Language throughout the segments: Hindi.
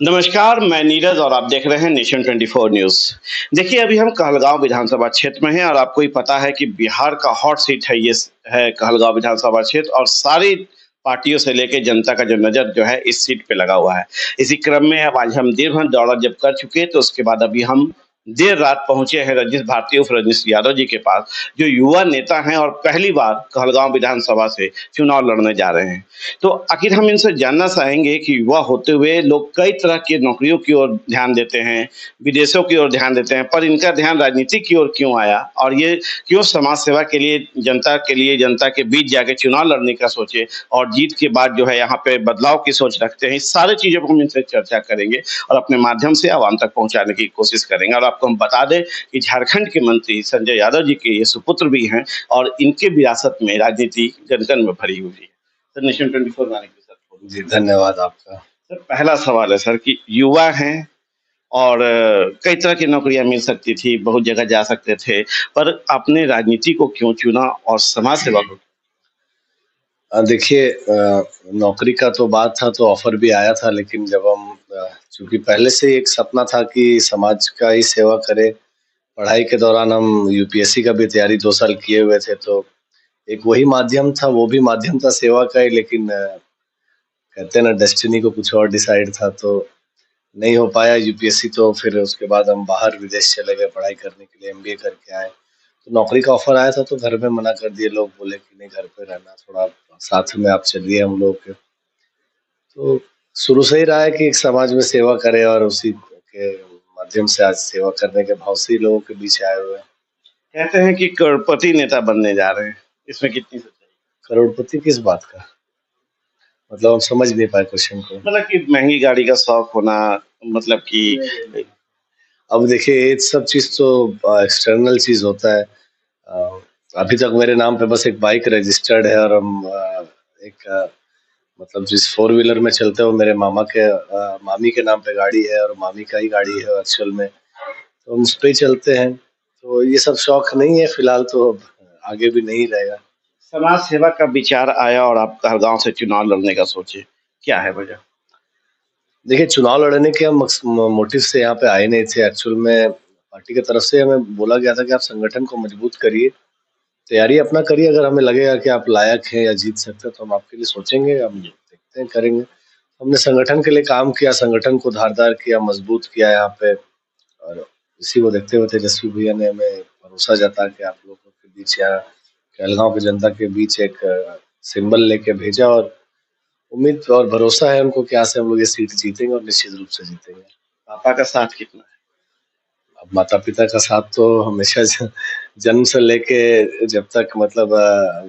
नमस्कार, मैं नीरज और आप देख रहे हैं नेशन 24 न्यूज़। देखिए, अभी हम कहलगाँव विधानसभा क्षेत्र में हैं और आपको ही पता है कि बिहार का हॉट सीट है है कहलगाँव विधानसभा क्षेत्र और सारी पार्टियों से लेके जनता का जो नज़र जो है इस सीट पे लगा हुआ है। इसी क्रम में अब आज हम दिन भर दौरा जब कर चुके तो उसके बाद अभी हम देर रात पहुँचे हैं रजनीश भारती उर्फ रजनीश यादव जी के पास, जो युवा नेता हैं और पहली बार कहलगाँव विधानसभा से चुनाव लड़ने जा रहे हैं। तो आखिर हम इनसे जानना चाहेंगे कि युवा होते हुए लोग कई तरह की नौकरियों की ओर ध्यान देते हैं, विदेशों की ओर ध्यान देते हैं, पर इनका ध्यान राजनीति की ओर क्यों आया? और ये क्यों समाज सेवा के लिए जनता के बीच जाके चुनाव लड़ने का सोचे और जीत के बाद जो है यहाँ पे बदलाव की सोच रखते हैं। इस सारी चीज़ों को हम इनसे चर्चा करेंगे और अपने माध्यम से आवाम तक पहुँचाने की कोशिश करेंगे। और आपको हम बता दें कि झारखंड के मंत्री संजय यादव जी के ये सुपुत्र भी हैं और इनके विरासत में राजनीति जन-जन में भरी हुई है। सर, नेशन 24 वाले के साथ बोल जी, धन्यवाद आपका। सर, पहला सवाल है सर कि युवा हैं और कई तरह की नौकरियां मिल सकती थी, बहुत जगह जा सकते थे, पर आपने राजनीति को क्यों चुना और समाज सेवा को? देखिए, नौकरी का तो बात था तो ऑफर भी आया था, लेकिन जब हम चूँकि पहले से ही एक सपना था कि समाज का ही सेवा करें, पढ़ाई के दौरान हम यूपीएससी का भी तैयारी 2 साल किए हुए थे, तो एक वही माध्यम था, वो भी माध्यम था सेवा का ही, लेकिन कहते हैं ना डेस्टिनी को कुछ और डिसाइड था, तो नहीं हो पाया यूपीएससी। तो फिर उसके बाद हम बाहर विदेश चले गए पढ़ाई करने के लिए, एमबीए करके आए। तो नौकरी का ऑफर आया था तो घर में मना कर दिए, लोग बोले कि नहीं घर पे रहना, थोड़ा साथ में आप चलिए हम लोग के। तो शुरू से ही रहा है कि एक समाज में सेवा करें और उसी के माध्यम से आज सेवा करने के भाव से ही लोगों के बीच आए हुए हैं। कहते हैं कि करोड़पति नेता बनने जा रहे हैं, इसमें कितनी सच्चाई? करोड़पति किस बात का? मतलब हम समझ नहीं पाए क्वेश्चन को। मतलब कि महँगी गाड़ी का शौक होना, मतलब कि अब देखिए ये सब चीज़ तो एक्सटर्नल चीज़ होता है। अ, अभी तक मेरे नाम पे बस एक बाइक रजिस्टर्ड है और हम एक मतलब जिस फोर व्हीलर में चलते हो मेरे मामी के नाम पे गाड़ी है और मामी का ही गाड़ी है एक्चुअल में, तो हम उस पे ही चलते हैं। तो ये सब शौक नहीं है फिलहाल, तो अब आगे भी नहीं रहेगा। समाज सेवा का विचार आया और आप कहलगाँव से चुनाव लड़ने का सोचे, क्या है वजह? देखिए चुनाव लड़ने के हम मोटिव से यहाँ पे आए नहीं थे। एक्चुअल में पार्टी की तरफ से हमें बोला गया था कि आप संगठन को मजबूत करिए, तैयारी अपना करिए, अगर हमें लगेगा कि आप लायक हैं या जीत सकते हैं तो हम आपके लिए सोचेंगे, हम देखते हैं, करेंगे। हमने संगठन के लिए काम किया, संगठन को धारदार किया, मजबूत किया यहाँ पे, और इसी को देखते हुए तेजस्वी भैया ने हमें भरोसा जता के आप लोगों के बीच यहाँ कहलगाँव की जनता के बीच एक सिंबल लेके भेजा, और उम्मीद और भरोसा है उनको कि यहाँ से हम लोग ये सीट जीतेंगे और निश्चित रूप से जीतेंगे। पापा का साथ कितना है? अब माता-पिता का साथ तो हमेशा जन्म से लेके जब तक मतलब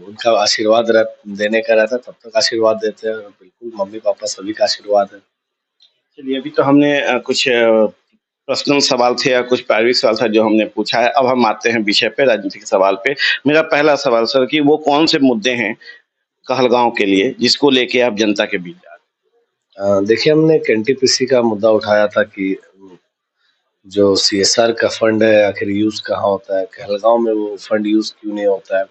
उनका आशीर्वाद देने का रहता है तब तक आशीर्वाद देते हैं, और बिल्कुल मम्मी-पापा सभी का आशीर्वाद है। चलिए, अभी तो हमने कुछ पर्सनल सवाल थे या कुछ प्राइवेट सवाल था जो हमने पूछा है। अब हम आते हैं विषय पे, राजनीतिक सवाल पे। मेरा पहला सवाल सर कि वो कौन से मुद्दे हैं कहलगाँव के लिए जिसको लेके आप जनता के बीच जा रहे देखिए हमने एक एनटीपीसी का मुद्दा उठाया था कि जो सीएसआर का फंड है आखिर यूज़ कहाँ होता है? कहलगाँव में वो फंड यूज़ क्यों नहीं होता है?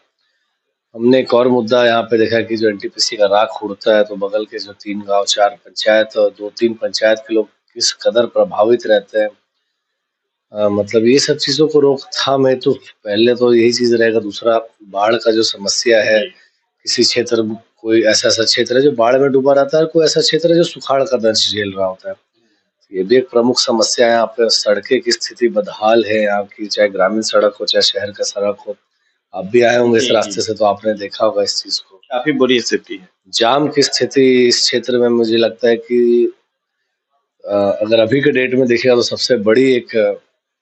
हमने एक और मुद्दा यहाँ पे देखा कि जो एनटीपीसी का राख उड़ता है तो बगल के जो 3 गाँव 4 पंचायत और 2-3 पंचायत के लोग किस कदर प्रभावित रहते हैं। मतलब ये सब चीज़ों को रोकथाम हेतु पहले तो यही चीज़ रहेगा। दूसरा, बाढ़ का जो समस्या है, हैं? किसी क्षेत्र में कोई ऐसा-ऐसा क्षेत्र है जो बाढ़ में डूबा रहता है और कोई ऐसा क्षेत्र है जो सुखाड़ का दंश झेल रहा होता है। ये भी एक प्रमुख समस्या है। यहाँ पे सड़कें की स्थिति बदहाल है यहाँ की, चाहे ग्रामीण सड़क हो, चाहे शहर का सड़क हो। आप भी आए होंगे इस जी, रास्ते जी। से तो आपने देखा होगा इस चीज़ को। काफ़ी बुरी स्थिति है। जाम की स्थिति इस क्षेत्र में मुझे लगता है कि अगर अभी के डेट में देखिएगा तो सबसे बड़ी एक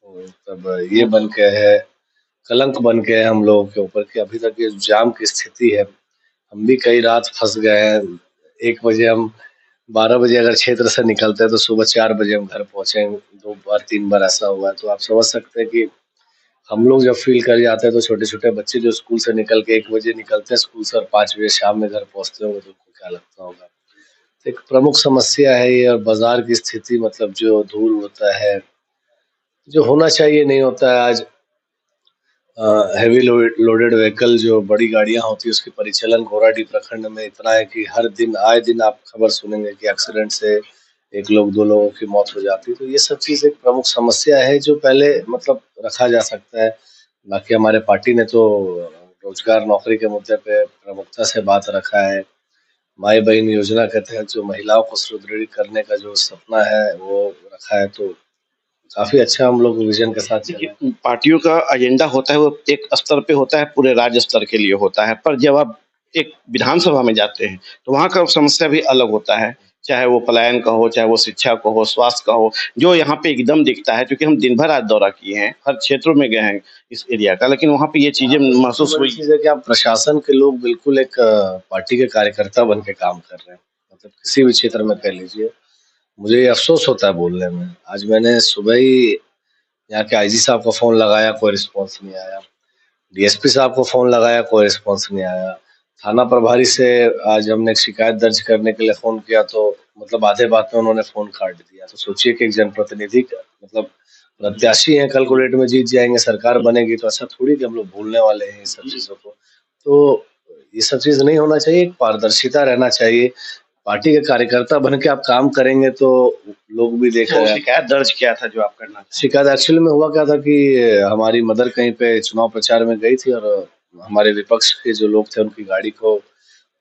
मतलब ये बन के है, कलंक बन के है हम लोगों के ऊपर कि अभी तक ये जाम की स्थिति है। हम भी कई रात फँस गए हैं। 1 बजे हम 12 बजे अगर क्षेत्र से निकलते हैं तो सुबह 4 बजे हम घर पहुँचे। 2 बार 3 बार ऐसा हुआ है। तो आप समझ सकते हैं कि हम लोग जब फ़ील कर जाते हैं तो छोटे-छोटे बच्चे जो स्कूल से निकल के 1 बजे निकलते हैं स्कूल से और 5 बजे शाम में घर पहुँचते होंगे तो उनको क्या लगता होगा। एक प्रमुख समस्या है ये, और बाज़ार की स्थिति मतलब जो धूल होता है, जो होना चाहिए नहीं होता है आज। हैवी लोडेड व्हीकल जो बड़ी गाड़ियां होती है उसकी परिचालन गोराडीह प्रखंड में इतना है कि हर दिन आए दिन आप खबर सुनेंगे कि एक्सीडेंट से एक लोग दो लोगों की मौत हो जाती है। तो ये सब चीज एक प्रमुख समस्या है जो पहले मतलब रखा जा सकता है। बाकी हमारे पार्टी ने तो रोजगार नौकरी के मुद्दे पे प्रमुखता से बात रखा है। माई बहन योजना के तहत जो महिलाओं को सुदृढ़ करने का जो सपना है वो रखा है। तो काफी अच्छा हम लोग विजन के साथ चल रहे हैं। देखिए, पार्टियों का एजेंडा होता है वो एक स्तर पे होता है, पूरे राज्य स्तर के लिए होता है, पर जब आप एक विधानसभा में जाते हैं तो वहाँ का समस्या भी अलग होता है, चाहे वो पलायन का हो, चाहे वो शिक्षा का हो, स्वास्थ्य का हो, जो यहाँ पे एकदम दिखता है। क्योंकि हम दिन भर आज दौरा किए हैं, हर क्षेत्रों में गए हैं इस एरिया का, लेकिन वहाँ पे ये चीजें महसूस बड़ी हुई। चीज है कि आप प्रशासन के लोग बिल्कुल एक पार्टी के कार्यकर्ता बन के काम कर रहे हैं। मतलब किसी भी क्षेत्र में कह लीजिए, मुझे ये अफसोस होता है बोलने में। आज मैंने सुबह ही यहाँ के आईजी साहब को फोन लगाया, कोई रिस्पॉन्स नहीं आया। डीएसपी साहब को फोन लगाया, कोई रिस्पॉन्स नहीं आया। थाना प्रभारी से आज हमने एक शिकायत दर्ज करने के लिए फोन किया तो मतलब आधे बात में उन्होंने फोन काट दिया। तो सोचिए कि एक जनप्रतिनिधि मतलब प्रत्याशी हैं, कल को डेट में जीत जाएंगे, सरकार बनेगी, तो ऐसा थोड़ी कि हम लोग भूलने वाले हैं इन सब चीजों को। तो ये सब चीज नहीं होना चाहिए, एक पारदर्शिता रहना चाहिए। पार्टी के कार्यकर्ता बन के आप काम करेंगे तो लोग भी देख तो रहे हैं। शिकायत दर्ज किया था जो आप करना था? शिकायत एक्चुअली में हुआ क्या था कि हमारी मदर कहीं पे चुनाव प्रचार में गई थी और हमारे विपक्ष के जो लोग थे उनकी गाड़ी को,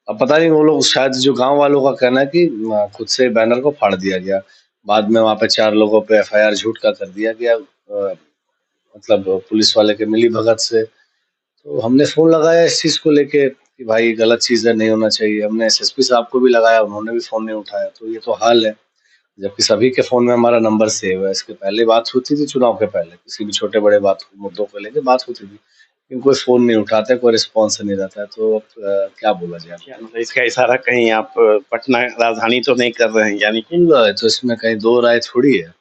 अब पता नहीं वो लोग शायद जो गांव वालों का कहना है कि खुद से बैनर को फाड़ दिया गया। बाद में वहां पे 4 लोगों पे एफआईआर झूठ का कर दिया गया, मतलब पुलिस वाले के मिली भगत से। तो हमने फोन लगाया इस चीज को लेके कि भाई गलत चीज है, नहीं होना चाहिए। हमने एसएसपी साहब को भी लगाया, उन्होंने भी फोन नहीं उठाया। तो ये तो हाल है, जबकि सभी के फोन में हमारा नंबर सेव है। इसके पहले बात होती थी, चुनाव के पहले किसी भी छोटे बड़े बात मुद्दों को लेकर बात होती थी, लेकिन कोई फोन नहीं उठाते, कोई रिस्पॉन्स नहीं रहता है। तो अब क्या बोला जाए। क्या मतलब इसका इशारा कहीं आप पटना राजधानी तो नहीं कर रहे हैं यानी कि? तो इसमें कहीं दो राय थोड़ी है।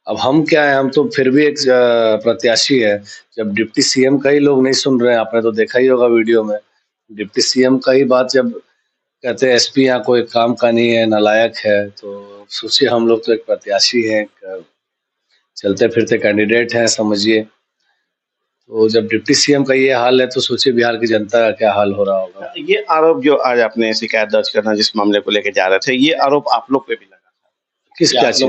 अब हम क्या है, हम तो फिर भी एक प्रत्याशी है। जब डिप्टी सीएम का ही लोग नहीं सुन रहे हैं, आपने तो देखा ही होगा वीडियो में, डिप्टी सीएम का ही बात जब कहते हैं एसपी यहाँ कोई काम का नहीं है, नालायक है, तो सोचिए हम लोग तो एक प्रत्याशी हैं, एक चलते फिरते कैंडिडेट हैं समझिए। तो जब डिप्टी सीएम का ये हाल है तो सोचिए बिहार की जनता का क्या हाल हो रहा होगा। ये आरोप जो आज आपने शिकायत दर्ज करना जिस मामले को लेके जा रहे थे, ये आरोप आप लोग पे भी लगा किस या क्या चीज?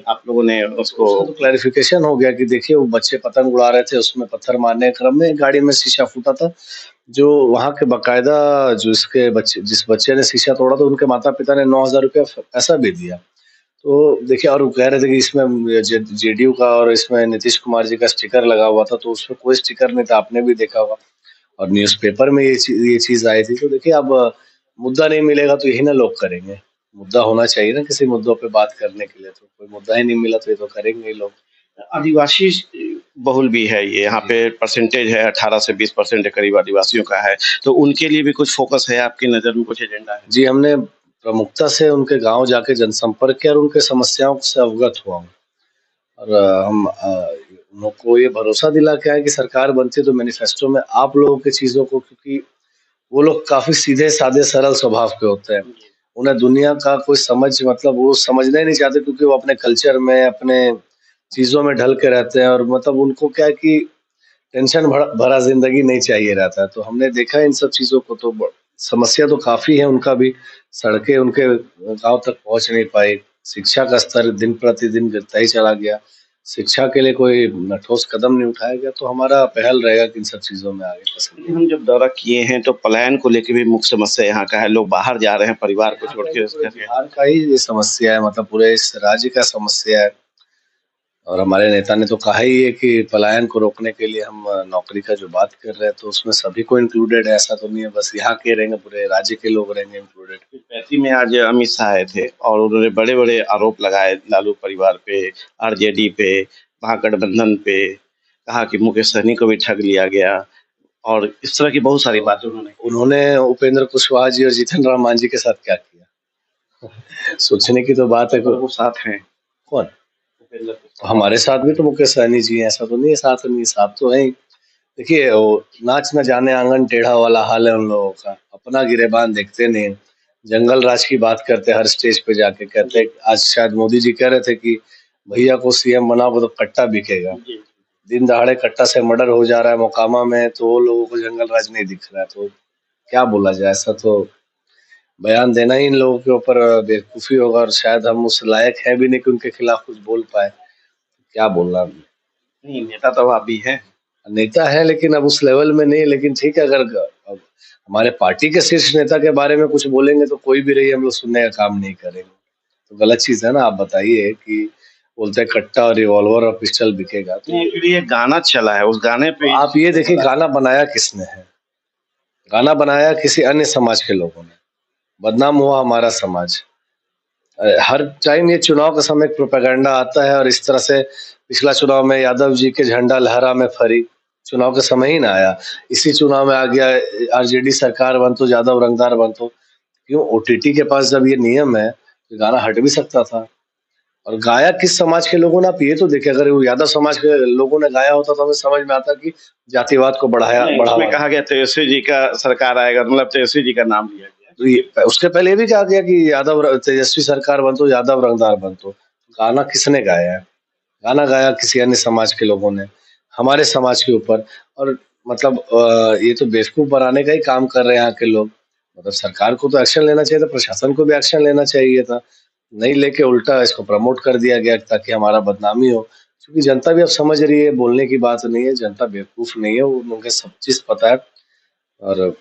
आप लोगों ने उसको? उसका तो क्लैरिफिकेशन हो गया कि देखिए वो बच्चे पतंग उड़ा रहे थे, उसमें पत्थर मारने के क्रम में गाड़ी में शीशा फूटा था। जो वहाँ के बकायदा जो इसके बच्चे, जिस बच्चे ने शीशा तोड़ा था, उनके माता पिता ने 9,000 रुपया पैसा भी दिया। तो देखिए, और वो कह रहे थे कि इसमें जेडीयू का और इसमें नीतीश कुमार जी का स्टिकर लगा हुआ था, तो उसमें कोई स्टिकर नहीं था, आपने भी देखा होगा और न्यूज़पेपर में ये चीज आई थी। तो देखिए, अब मुद्दा नहीं मिलेगा तो यही ना लोग करेंगे। मुद्दा होना चाहिए ना किसी मुद्दों पे बात करने के लिए, तो कोई मुद्दा ही नहीं मिला तो ये तो करेंगे ही लोग। आदिवासी बहुल भी है ये, यहाँ पे परसेंटेज है 18 से 20% के करीब आदिवासियों का है, तो उनके लिए भी कुछ फोकस है आपकी नज़र में, कुछ एजेंडा है? जी, हमने प्रमुखता से उनके गांव जाके जनसंपर्क किया और उनके समस्याओं से अवगत हुआ हूँ। और हम उन लोग को ये भरोसा दिला के आए कि सरकार बनती है तो मैनिफेस्टो में आप लोगों की चीजों को, क्योंकि वो लोग काफी सीधे साधे सरल स्वभाव के होते हैं, उन्हें दुनिया का कोई समझ, मतलब वो समझना ही नहीं चाहते, क्योंकि वो अपने कल्चर में, अपने चीजों में ढल के रहते हैं। और मतलब उनको क्या है कि टेंशन भरा जिंदगी नहीं चाहिए रहता है। तो हमने देखा इन सब चीजों को, तो समस्या तो काफी है उनका भी। सड़कें उनके गांव तक पहुंच नहीं पाई, शिक्षा का स्तर दिन प्रतिदिन गिरता ही चला गया, शिक्षा के लिए कोई ठोस कदम नहीं उठाया गया। तो हमारा पहल रहेगा कि इन सब चीजों में आगे पसंद। हम जब दौरा किए हैं तो पलायन को लेके भी मुख्य समस्या यहाँ का है, लोग बाहर जा रहे हैं परिवार को छोड़ के। बिहार का ही ये समस्या है, मतलब पूरे इस राज्य का समस्या है। और हमारे नेता ने तो कहा ही है कि पलायन को रोकने के लिए हम नौकरी का जो बात कर रहे हैं तो उसमें सभी को इंक्लूडेड है। ऐसा तो नहीं है बस यहाँ के रहेंगे, पूरे राज्य के लोग रहेंगे इंक्लूडेड। पैती में आज अमित शाह आए थे और उन्होंने बड़े बड़े आरोप लगाए लालू परिवार पे, आरजेडी पे, महागठबंधन पे, कहा कि मुकेश सहनी को भी ठग लिया गया और इस तरह की बहुत सारी बातें उन्होंने उन्होंने उपेंद्र कुशवाहा जी और जीतन राम मांझी के साथ क्या किया? सोचने की तो बात है। वो साथ हैं। कौन? हमारे साथ भी तो मुकेश सहनी जी हैं, ऐसा तो नहीं है साथ नहीं, साथ तो है ही। देखिए, वो नाच न जाने आंगन टेढ़ा वाला हाल है उन लोगों का, अपना गिरेबान देखते नहीं। जंगल राज की बात करते हर स्टेज पे जाके, कहते आज शायद मोदी जी कह रहे थे कि भैया को सीएम बनाओ तो कट्टा बिकेगा। दिन दहाड़े कट्टा से मर्डर हो जा रहा है मोकामा में, तो वो लोगों को जंगल राज नहीं दिख रहा है। तो क्या बोला जाए, ऐसा तो बयान देना ही इन लोगों के ऊपर बेवकूफ़ी होगा, और शायद हम उस लायक हैं भी नहीं कि उनके खिलाफ कुछ बोल पाएँ। क्या बोलना। नहीं, नेता तो आप भी हैं। नेता है लेकिन अब उस लेवल में नहीं है, लेकिन ठीक है, अगर अब हमारे पार्टी के शीर्ष नेता के बारे में कुछ बोलेंगे तो कोई भी रही हम लोग सुनने का काम नहीं करेंगे। तो गलत चीज़ है ना। आप बताइए कि बोलते हैं कट्टा और रिवॉल्वर और पिस्टल बिकेगा, तो नहीं, एक्चुअली ये गाना चला है, उस गाने पे आप ये देखिए गाना बनाया किसने है? गाना बनाया किसी अन्य समाज के लोगों ने। बदनाम हुआ हमारा समाज। हर टाइम ये चुनाव का समय एक प्रोपेगेंडा आता है, और इस तरह से पिछला चुनाव में यादव जी के झंडा लहरा में फरी, चुनाव के समय ही ना आया। इसी चुनाव में आ गया आरजेडी सरकार बन तो यादव रंगदार बन तो। क्यों? ओटीटी के पास जब ये नियम है तो गाना हट भी सकता था। और गाया किस समाज के लोगों ने, आप ये तो देखिए, अगर वो यादव समाज के लोगों ने गाया होता तो हमें समझ में आता कि जातिवाद को नहीं, उसमें बढ़ावा। कहा गया तेजस्वी जी का सरकार आएगा, मतलब तेजस्वी जी का नाम लिया गया। तो ये उसके पहले ये भी कहा गया कि तेजस्वी सरकार बन तो यादव रंगदार बन तो। गाना किसने गाया है? गाना गाया किसी अन्य समाज के लोगों ने, हमारे समाज के ऊपर। और मतलब ये तो बेवकूफ बनाने का ही काम कर रहे हैं यहाँ के लोग। मतलब सरकार को तो एक्शन लेना चाहिए था, प्रशासन को भी एक्शन लेना चाहिए था, नहीं लेके उल्टा इसको प्रमोट कर दिया गया ताकि हमारा बदनामी हो। क्योंकि जनता भी अब समझ रही है, बोलने की बात नहीं है, जनता बेवकूफ नहीं है, उनको सब चीज पता है। और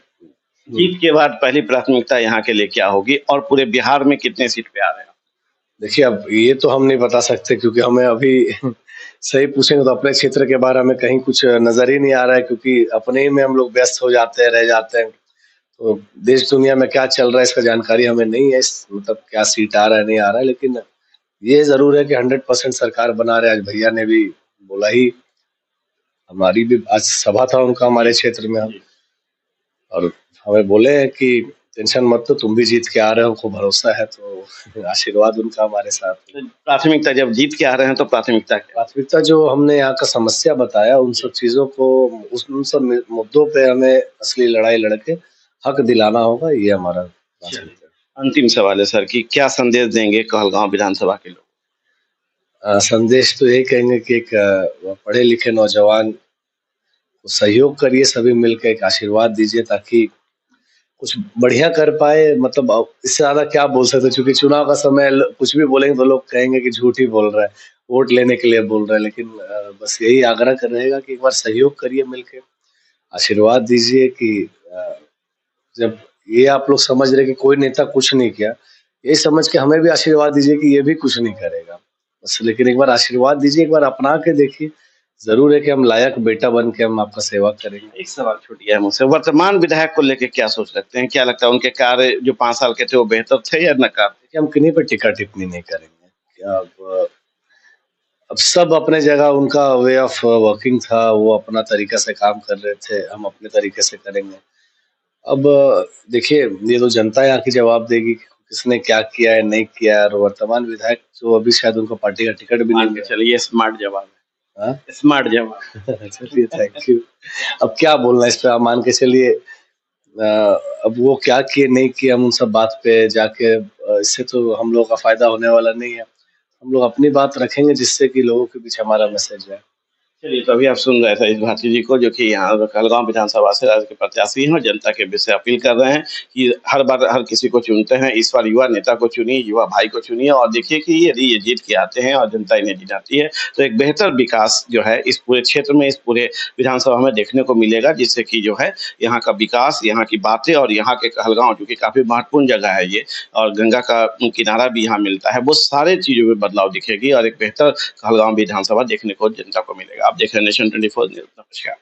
जीत के बाद पहली प्राथमिकता यहाँ के लिए क्या होगी और पूरे बिहार में कितने सीट पे आ रहे हैं? देखिए, अब ये तो हम नहीं बता सकते, क्योंकि हमें अभी सही पूछेंगे तो अपने क्षेत्र के बारे में कहीं कुछ नजर ही नहीं आ रहा है, क्योंकि अपने ही में हम लोग व्यस्त हो जाते हैं, रह जाते हैं। तो देश दुनिया में क्या चल रहा है इसका जानकारी हमें नहीं है, मतलब क्या सीट आ रहा है नहीं आ रहा है। लेकिन ये जरूर है कि 100% सरकार बना रहे। आज भैया ने भी बोला ही, हमारी भी आज सभा था उनका हमारे क्षेत्र में, और हमें बोले हैं कि टेंशन मत लो, तुम भी जीत के आ रहे हो, हमको भरोसा है। तो आशीर्वाद उनका हमारे साथ है। तो प्राथमिकता जब जीत के आ रहे हैं तो प्राथमिकता क्या? प्राथमिकता जो हमने यहाँ का समस्या बताया, उन सब चीजों को, उन सब मुद्दों पे हमें असली लड़ाई लड़के हक दिलाना होगा, ये हमारा प्राथमिकता है। अंतिम सवाल है सर कि क्या संदेश देंगे कहलगांव विधानसभा के लोग? संदेश तो यही कहेंगे कि एक पढ़े लिखे नौजवान को सहयोग करिए, सभी मिलकर एक आशीर्वाद दीजिए ताकि कुछ बढ़िया कर पाए। मतलब अब इससे ज्यादा क्या बोल सकते हैं, क्योंकि चुनाव का समय कुछ भी बोलेंगे तो लोग कहेंगे कि झूठ ही बोल रहा है, वोट लेने के लिए बोल रहा है। लेकिन बस यही आग्रह कर रहेगा कि एक बार सहयोग करिए मिलके, आशीर्वाद दीजिए कि जब ये आप लोग समझ रहे कि कोई नेता कुछ नहीं किया, यही समझ के हमें भी आशीर्वाद दीजिए कि ये भी कुछ नहीं करेगा बस। लेकिन एक बार आशीर्वाद दीजिए, एक बार अपना के देखिए, जरूर है कि हम लायक बेटा बन के हम आपका सेवा करेंगे। एक सवाल छूट गया मुझसे, वर्तमान विधायक को लेके क्या सोच रखते हैं? क्या लगता है उनके कार्य जो 5 साल के थे वो बेहतर थे या नकार? देखिए, हम किन्हीं पर टीका टिप्पणी नहीं करेंगे। क्या अब सब अपने जगह, उनका वे ऑफ वर्किंग था, वो अपना तरीका से काम कर रहे थे, हम अपने तरीके से करेंगे। अब देखिए, ये तो जनता यहाँ की जवाब देगी कि किसने क्या किया है नहीं किया है। और वर्तमान विधायक जो अभी शायद उनको पार्टी का टिकट भी नहीं मान के मिला। चलिए स्मार्ट जवाब है। हाँ? स्मार्ट जवाब। चलिए, थैंक यू। अब क्या बोलना इस पे, आप मान के चलिए। अब वो क्या किए नहीं किए, हम उन सब बात पे जाके इससे तो हम लोग का फायदा होने वाला नहीं है। हम लोग अपनी बात रखेंगे जिससे कि लोगों के बीच हमारा मैसेज जाए। चलिए, तो अभी आप सुन रहे थे इस भारती जी को, जो कि यहाँ कहलगांव विधानसभा से राज्य के प्रत्याशी हैं और जनता के बीच से अपील कर रहे हैं कि हर बार हर किसी को चुनते हैं, इस बार युवा नेता को चुनिए, युवा भाई को चुनिए और देखिए कि यदि ये जीत के आते हैं और जनता इन्हें जिताती है तो एक बेहतर विकास जो है इस पूरे क्षेत्र में, इस पूरे विधानसभा में देखने को मिलेगा, जिससे कि जो है यहाँ का विकास, यहाँ की बातें और यहाँ के कहलगांव, जो कि काफ़ी महत्वपूर्ण जगह है ये, और गंगा का किनारा भी यहाँ मिलता है, वो सारे चीज़ों में बदलाव दिखेगी और एक बेहतर कहलगांव विधानसभा देखने को जनता को मिलेगा। आप देख रहे हैं नेशन 24 न्यूज़। नमस्कार।